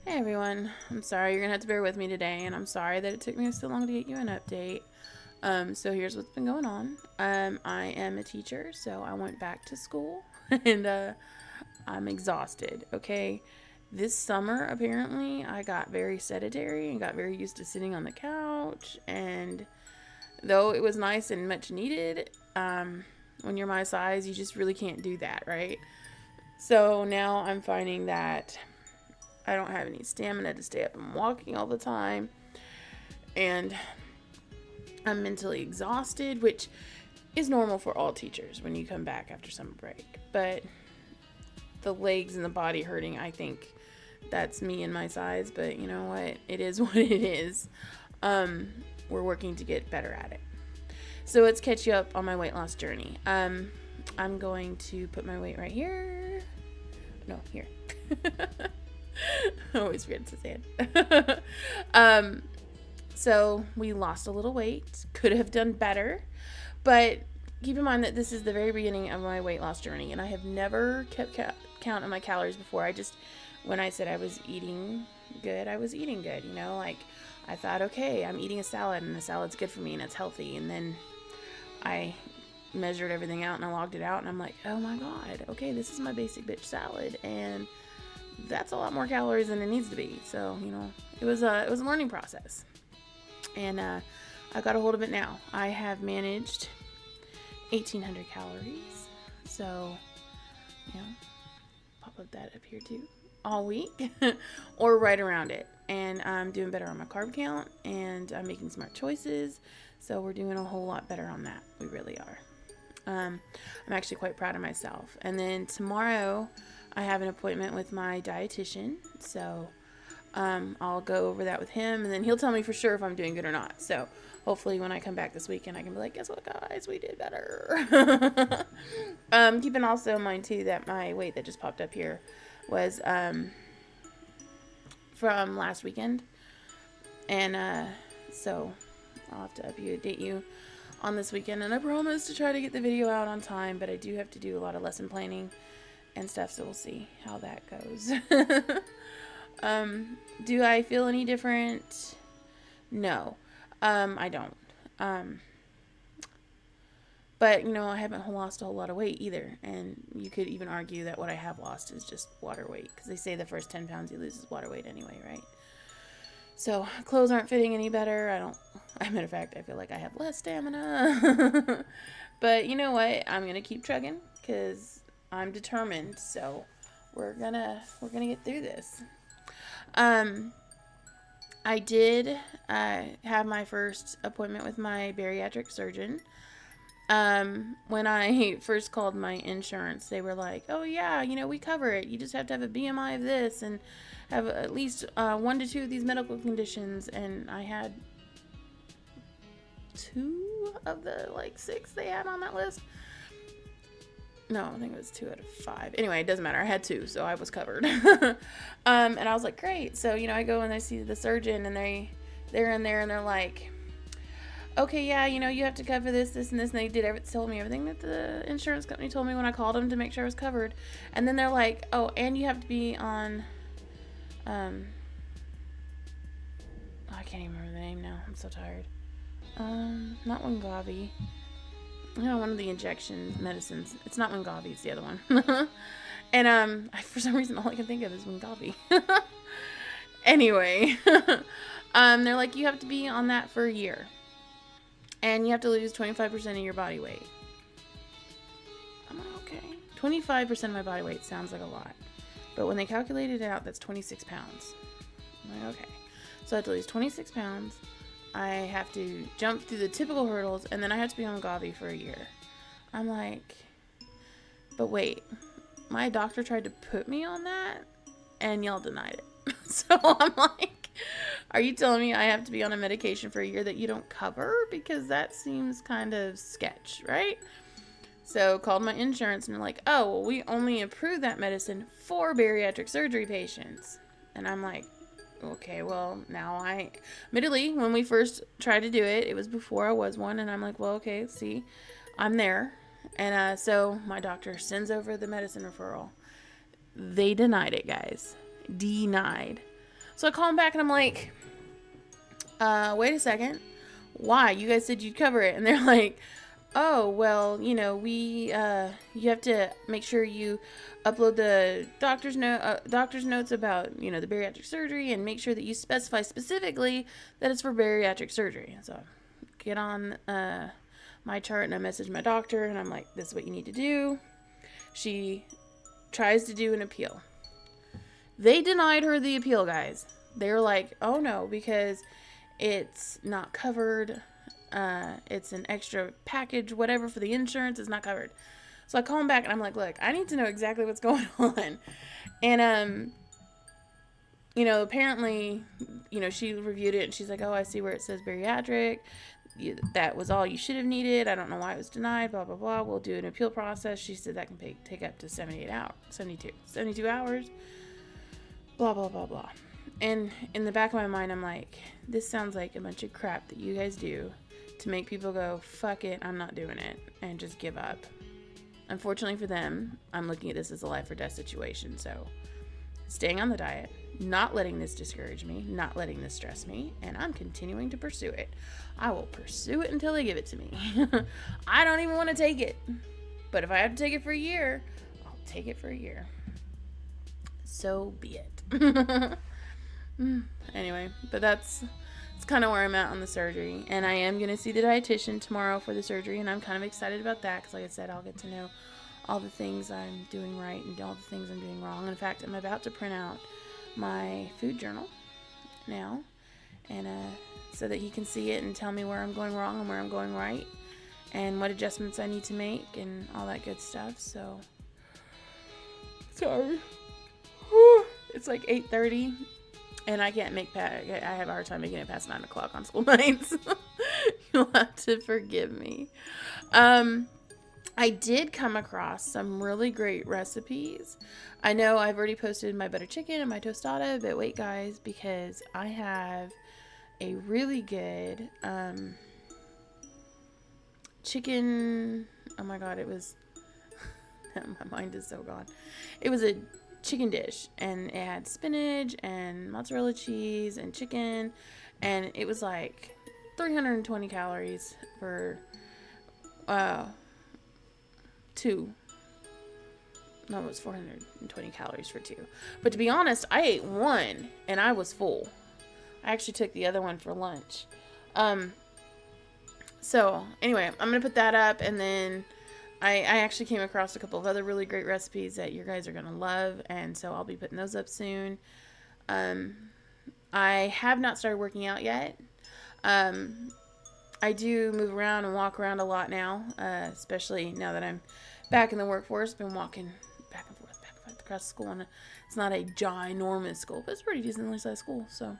Hey everyone, I'm sorry you're gonna have to bear with me today, and I'm sorry that it took me so long to get you an update. So here's what's been going on. I am a teacher, so I went back to school, and I'm exhausted. Okay, this summer apparently I got very sedentary and got very used to sitting on the couch, and though it was nice and much needed, when you're my size, you just really can't do that, right? So now I'm finding that I don't have any stamina to stay up and walking all the time. And I'm mentally exhausted, which is normal for all teachers when you come back after summer break. But the legs and the body hurting, I think that's me and my size. But you know what? It is what it is. We're working to get better at it. So let's catch you up on my weight loss journey. I'm going to put my weight right here. No, here. I always forget to say it. So we lost a little weight. Could have done better. But keep in mind that this is the very beginning of my weight loss journey. And I have never kept count of my calories before. When I said I was eating good, I was eating good. You know, like I thought, okay, I'm eating a salad and the salad's good for me and it's healthy. And then I measured everything out and I logged it out and I'm like, oh my God, okay, this is my basic bitch salad. And that's a lot more calories than it needs to be. So, you know, it was a learning process. And I got a hold of it now. I have managed 1,800 calories. So, you know, pop that up here too. All week or right around it. And I'm doing better on my carb count and I'm making smart choices. So we're doing a whole lot better on that. We really are. I'm actually quite proud of myself. And then tomorrow I have an appointment with my dietitian. So I'll go over that with him and then he'll tell me for sure if I'm doing good or not. So hopefully when I come back this weekend, I can be like, guess what, guys, we did better. Keeping also in mind too that my weight that just popped up here was from last weekend. And so I'll have to update you on this weekend. And I promise to try to get the video out on time, but I do have to do a lot of lesson planning and stuff, so we'll see how that goes. Do I feel any different? No, I don't. But, you know, I haven't lost a whole lot of weight either. And you could even argue that what I have lost is just water weight. Because they say the first 10 pounds you lose is water weight anyway, right? So, clothes aren't fitting any better. As a matter of fact, I feel like I have less stamina. But you know what? I'm going to keep trucking because I'm determined. So, we're gonna get through this. I did have my first appointment with my bariatric surgeon. When I first called my insurance, they were like, oh yeah, you know, we cover it. You just have to have a BMI of this and have at least 1 to 2 of these medical conditions. And I had 2 of the 6 they had on that list. No, I think it was 2 out of 5. Anyway, it doesn't matter. I had 2, so I was covered. And I was like, great. So, you know, I go and I see the surgeon and they're in there and they're like, okay, yeah, you know, you have to cover this, this, and this. And they told me everything that the insurance company told me when I called them to make sure I was covered. And then they're like, oh, and you have to be on, I can't even remember the name now. I'm so tired. Not Wengavi. You know, one of the injection medicines. It's not Wengavi, it's the other one. And for some reason, all I can think of is Wengavi. Anyway, they're like, you have to be on that for a year. And you have to lose 25% of your body weight. I'm like, okay. 25% of my body weight sounds like a lot. But when they calculated it out, that's 26 pounds. I'm like, okay. So I have to lose 26 pounds. I have to jump through the typical hurdles. And then I have to be on Gavi for a year. I'm like, but wait. My doctor tried to put me on that. And y'all denied it. So I'm like, are you telling me I have to be on a medication for a year that you don't cover? Because that seems kind of sketch, right? So called my insurance and they're like, oh, well, we only approve that medicine for bariatric surgery patients. And I'm like, okay, well, admittedly, when we first tried to do it, it was before I was one. And I'm like, well, okay, see, I'm there. And so my doctor sends over the medicine referral. They denied it, guys. Denied. So I call him back and I'm like, wait a second. Why? You guys said you'd cover it. And they're like, oh, well, you know, you have to make sure you upload the doctor's notes about, you know, the bariatric surgery, and make sure that you specify specifically that it's for bariatric surgery. So I get on my chart and I message my doctor and I'm like, this is what you need to do. She tries to do an appeal. They denied her the appeal, guys. They were like, oh no, because it's not covered. It's an extra package, whatever, for the insurance. It's not covered. So I call them back and I'm like, look, I need to know exactly what's going on. And, you know, apparently, you know, she reviewed it and she's like, oh, I see where it says bariatric. That was all you should have needed. I don't know why it was denied, blah, blah, blah. We'll do an appeal process. She said that can take up to 72 hours, blah, blah, blah, blah. And in the back of my mind, I'm like, this sounds like a bunch of crap that you guys do to make people go, fuck it, I'm not doing it, and just give up. Unfortunately for them, I'm looking at this as a life or death situation. So staying on the diet, not letting this discourage me, not letting this stress me, and I'm continuing to pursue it. I will pursue it until they give it to me. I don't even want to take it. But if I have to take it for a year, I'll take it for a year. So be it. Anyway, but that's kind of where I'm at on the surgery. And I am going to see the dietitian tomorrow for the surgery, and I'm kind of excited about that because, like I said, I'll get to know all the things I'm doing right and all the things I'm doing wrong. In fact, I'm about to print out my food journal now, and so that he can see it and tell me where I'm going wrong and where I'm going right and what adjustments I need to make and all that good stuff. So sorry. It's like 8:30 and I can't I have a hard time making it past 9 o'clock on school nights. You'll have to forgive me. I did come across some really great recipes. I know I've already posted my butter chicken and my tostada, but wait, guys, because I have a really good chicken. Oh my god, it was my mind is so gone. It was a chicken dish, and it had spinach and mozzarella cheese and chicken, and it was like 320 calories for two. No, it was 420 calories for two. But to be honest, I ate one and I was full. I actually took the other one for lunch. So anyway, I'm going to put that up, and then I actually came across a couple of other really great recipes that you guys are going to love, and so I'll be putting those up soon. I have not started working out yet. I do move around and walk around a lot now, especially now that I'm back in the workforce. Been walking back and forth across the school, and it's not a ginormous school, but it's a pretty decently sized school, so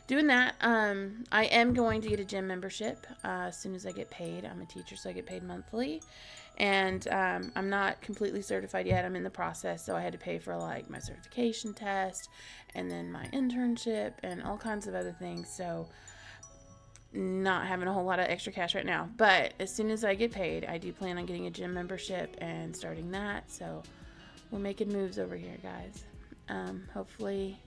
doing that. I am going to get a gym membership as soon as I get paid. I'm a teacher, so I get paid monthly, and I'm not completely certified yet. I'm in the process, so I had to pay for like my certification test and then my internship and all kinds of other things, so not having a whole lot of extra cash right now. But as soon as I get paid, I do plan on getting a gym membership and starting that, so we're making moves over here, guys. Hopefully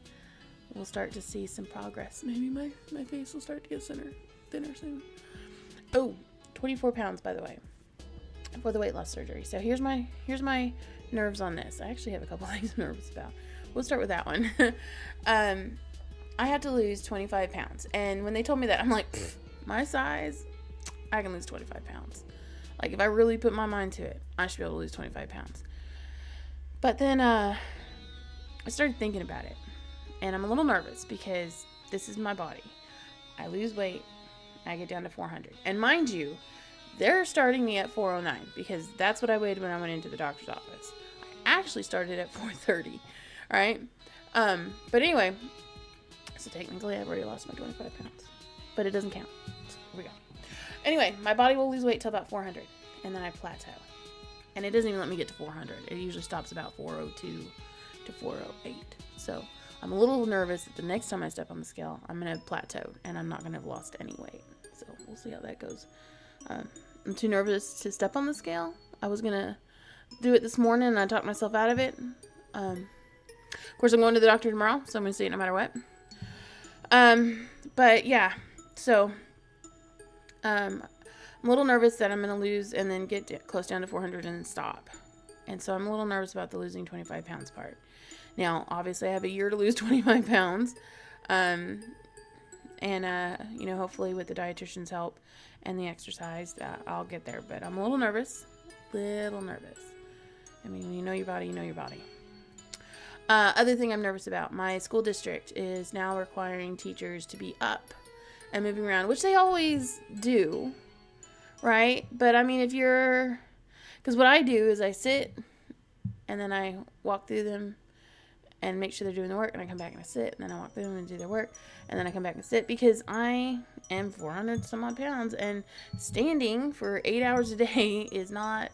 we'll start to see some progress. Maybe my face will start to get thinner soon. Oh, 24 pounds, by the way, for the weight loss surgery. So here's my nerves on this. I actually have a couple things I'm nervous about. We'll start with that one. I had to lose 25 pounds. And when they told me that, I'm like, my size, I can lose 25 pounds. Like, if I really put my mind to it, I should be able to lose 25 pounds. But then I started thinking about it. And I'm a little nervous because this is my body. I lose weight, I get down to 400. And mind you, they're starting me at 409 because that's what I weighed when I went into the doctor's office. I actually started at 430, right? But anyway, so technically I've already lost my 25 pounds. But it doesn't count. So here we go. Anyway, my body will lose weight till about 400. And then I plateau. And it doesn't even let me get to 400. It usually stops about 402 to 408. So I'm a little nervous that the next time I step on the scale, I'm going to plateau and I'm not going to have lost any weight. So we'll see how that goes. I'm too nervous to step on the scale. I was going to do it this morning and I talked myself out of it. Of course, I'm going to the doctor tomorrow, so I'm going to see it no matter what. But yeah, so I'm a little nervous that I'm going to lose and then get close down to 400 and then stop. And so I'm a little nervous about the losing 25 pounds part. Now, obviously, I have a year to lose 25 pounds. Hopefully with the dietitian's help and the exercise, I'll get there. But I'm a little nervous. I mean, when you know your body, you know your body. Other thing I'm nervous about, my school district is now requiring teachers to be up and moving around, which they always do, right? But I mean, because what I do is I sit and then I walk through them and make sure they're doing the work, and I come back and I sit, and then I walk through them and do their work, and then I come back and sit, because I am 400 some odd pounds, and standing for 8 hours a day is not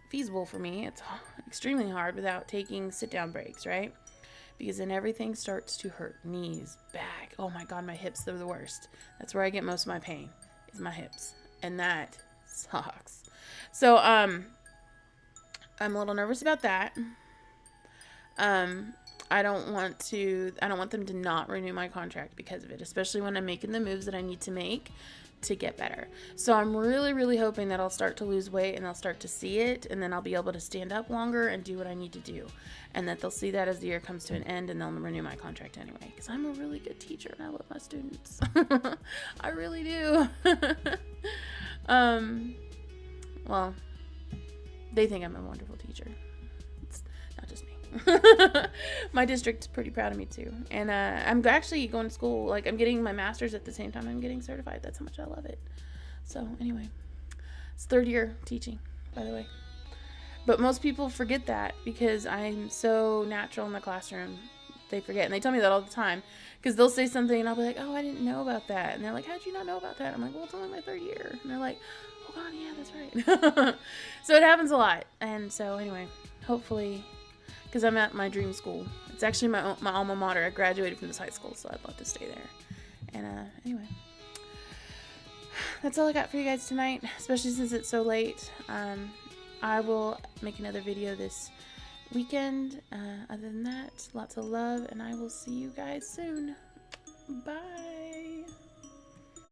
feasible for me. It's extremely hard without taking sit-down breaks, right? Because then everything starts to hurt. Knees, back. Oh my God, my hips are the worst. That's where I get most of my pain, is my hips, and that sucks. So I'm a little nervous about that. I don't want them to not renew my contract because of it, especially when I'm making the moves that I need to make to get better. So I'm really, really hoping that I'll start to lose weight and they'll start to see it, and then I'll be able to stand up longer and do what I need to do, and that they'll see that as the year comes to an end, and they'll renew my contract anyway, because I'm a really good teacher and I love my students. I really do. Well, they think I'm a wonderful teacher. It's not just me. My district's pretty proud of me too, and I'm actually going to school, like I'm getting my master's at the same time I'm getting certified. That's how much I love it. So anyway, it's 3rd year teaching, by the way, but most people forget that because I'm so natural in the classroom. They forget, and they tell me that all the time, because they'll say something and I'll be like, oh, I didn't know about that, and they're like, how'd you not know about that? I'm like, well, it's only my 3rd year, and they're like, oh God, yeah, that's right. So it happens a lot. And so anyway, hopefully, because I'm at my dream school. It's actually my alma mater. I graduated from this high school, so I'd love to stay there. And anyway, that's all I got for you guys tonight, especially since it's so late. I will make another video this weekend. Other than that, lots of love, and I will see you guys soon. Bye.